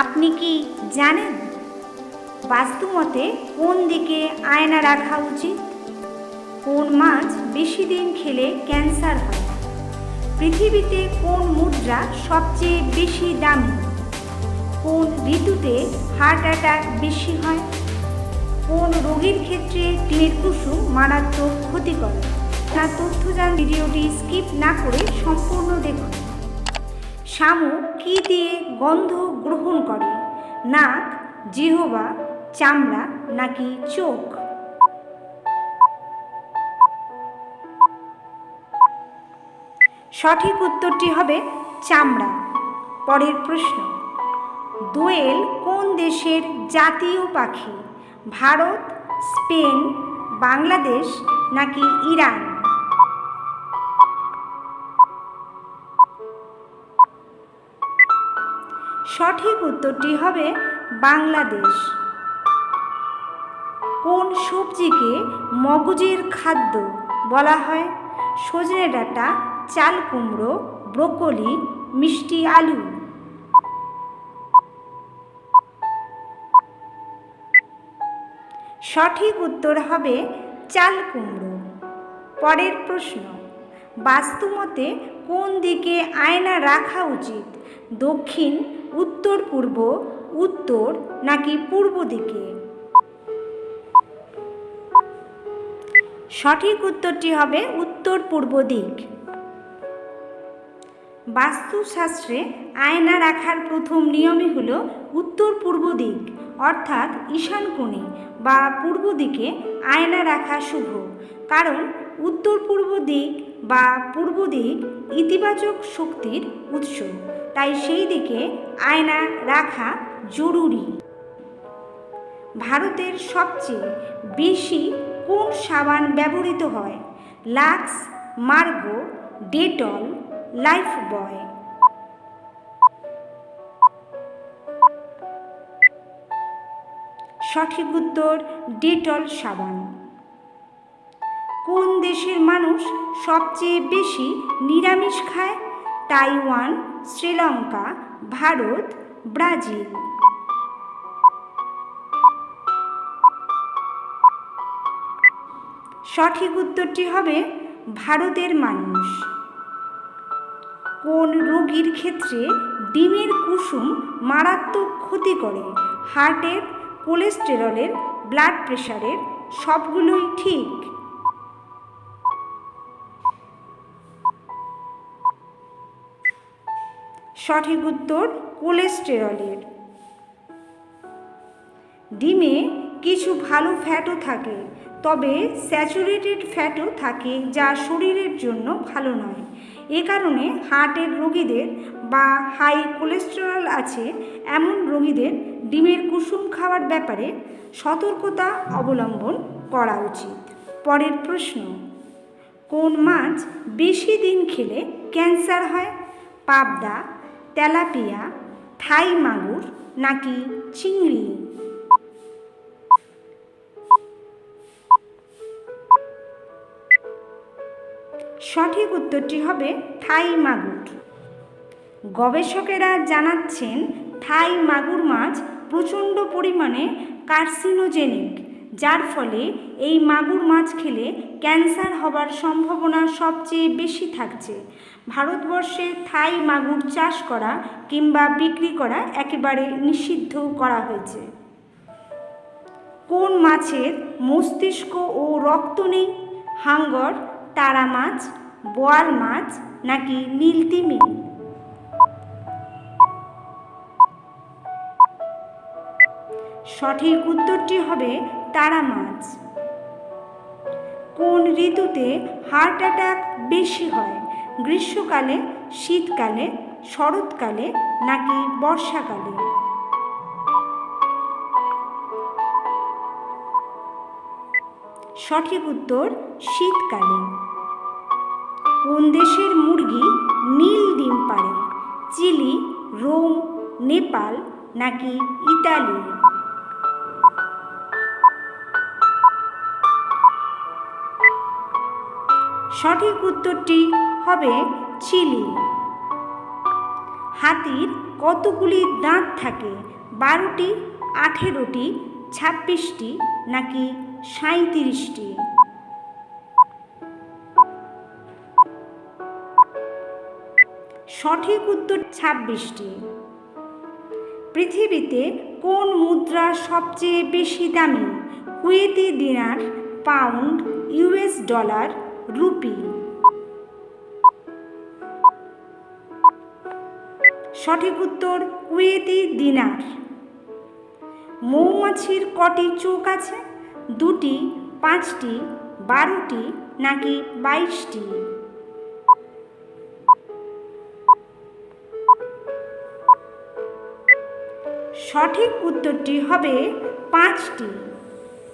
আপনি কি জানেন বাস্তুমতে কোন দিকে আয়না রাখা উচিত? কোন মাছ বেশি দিন খেলে ক্যান্সার হয়? পৃথিবীতে কোন মুদ্রা সবচেয়ে বেশি দামি? কোন ঋতুতে হার্ট অ্যাটাক বেশি হয়? কোন রোগীর ক্ষেত্রে ডিমের কুসুম মারাত্মক ক্ষতিকর? তার তথ্য জান ভিডিওটি স্কিপ না করে সম্পূর্ণ দেখুন। শামুক কী দিয়ে গন্ধ গ্রহণ করে? নাক, জিহ্বা, চামড়া নাকি চোখ? সঠিক উত্তরটি হবে চামড়া। পরের প্রশ্ন, দোয়েল কোন দেশের জাতীয় পাখি? ভারত, স্পেন, বাংলাদেশ নাকি ইরান? সঠিক উত্তরটি হবে বাংলাদেশ। কোন সবজিকে মগজের খাদ্য বলা হয়? সজনে ডাঁটা, চাল কুমড়ো, ব্রোকলি, মিষ্টি আলু? সঠিক উত্তর হবে চাল কুমড়ো। পরের প্রশ্ন, বাস্তুমতে কোন দিকে আয়না রাখা উচিত? দক্ষিণ, উত্তর পূর্ব, উত্তর নাকি পূর্ব দিকে? সঠিক উত্তরটি হবে উত্তর পূর্ব দিক। বাস্তুশাস্ত্রে আয়না রাখার প্রথম নিয়মই হলো উত্তর পূর্ব দিক, অর্থাৎ ঈশান কোণে বা পূর্ব দিকে আয়না রাখা শুভ। কারণ উত্তর পূর্ব দিক বা পূর্ব দিক ইতিবাচক শক্তির উৎস, তাই সেই দিকে আয়না রাখা জরুরি। ভারতের সবচেয়ে বেশি কোন সাবান ব্যবহৃত হয়? Lux, Margo, Dettol, Lifebuoy? সঠিক উত্তর ডেটল সাবান। কোন দেশের মানুষ সবচেয়ে বেশি নিরামিষ খায়? Taiwan, Sri Lanka, Bharat, Brazil? সঠিক উত্তরটি হবে ভারতের মানুষ। কোন রোগীর ক্ষেত্রে ডিমের কুসুম মারাত্মক ক্ষতি করে? হার্টের, কোলেস্টেরলের, ব্লাড প্রেশারের? সবগুলোই ঠিক। সঠিক উত্তর কোলেস্টেরলের। ডিমে কিছু ভালো ফ্যাটও থাকে, তবে স্যাচুরেটেড ফ্যাটও থাকে যা শরীরের জন্য ভালো নয়। এ কারণে হার্টের রোগীদের বা হাই কোলেস্টেরল আছে এমন রোগীদের ডিমের কুসুম খাওয়ার ব্যাপারে সতর্কতা অবলম্বন করা উচিত। পরের প্রশ্ন, কোন মাছ বেশি দিন খেলে ক্যান্সার হয়? পাবদা, তেলাপিয়া, থাই মাগুর নাকি চিংড়ি? সঠিক উত্তরটি হবে থাই মাগুর। গবেষকেরা জানাচ্ছেন থাই মাগুর মাছ প্রচণ্ড পরিমাণে কার্সিনোজেনিক, যার ফলে এই মাগুর মাছ খেলে ক্যান্সার হবার সম্ভাবনা সবচেয়ে বেশি থাকছে। ভারতবর্ষে থাই মাগুর চাষ করা কিংবা বিক্রি করা একেবারে নিষিদ্ধ করা হয়েছে। কোন মাছের মস্তিষ্ক ও রক্ত নেই? হাঙ্গর, তারা মাছ, বোয়াল মাছ নাকি নীলতিমি? সঠিক উত্তরটি হবে তারা মাছ। কোন ঋতুতে হার্ট অ্যাটাক বেশি হয়? গ্রীষ্মকালে, শীতকালে, শরৎকালে নাকি বর্ষাকালে? সঠিক উত্তর শীতকালে। কোন দেশের মুরগি নীল ডিম পাড়ে? চিলি, রোম, নেপাল নাকি ইতালি? সঠিক উত্তরটি হবে চিলি। হাতির কতগুলি দাঁত থাকে? 12টি, 18টি, 26টি নাকি 37টি? সঠিক উত্তর 26টি। পৃথিবীতে কোন মুদ্রা সবচেয়ে বেশি দামি? কুয়েতি দিনার, পাউন্ড, ইউএস ডলার, রুপি? সঠিক উত্তর কুয়েতি দিনার। মৌমাছির কটি চোখ আছে? 2টি, 5টি, 12টি নাকি 22টি? সঠিক উত্তরটি হবে 5টি।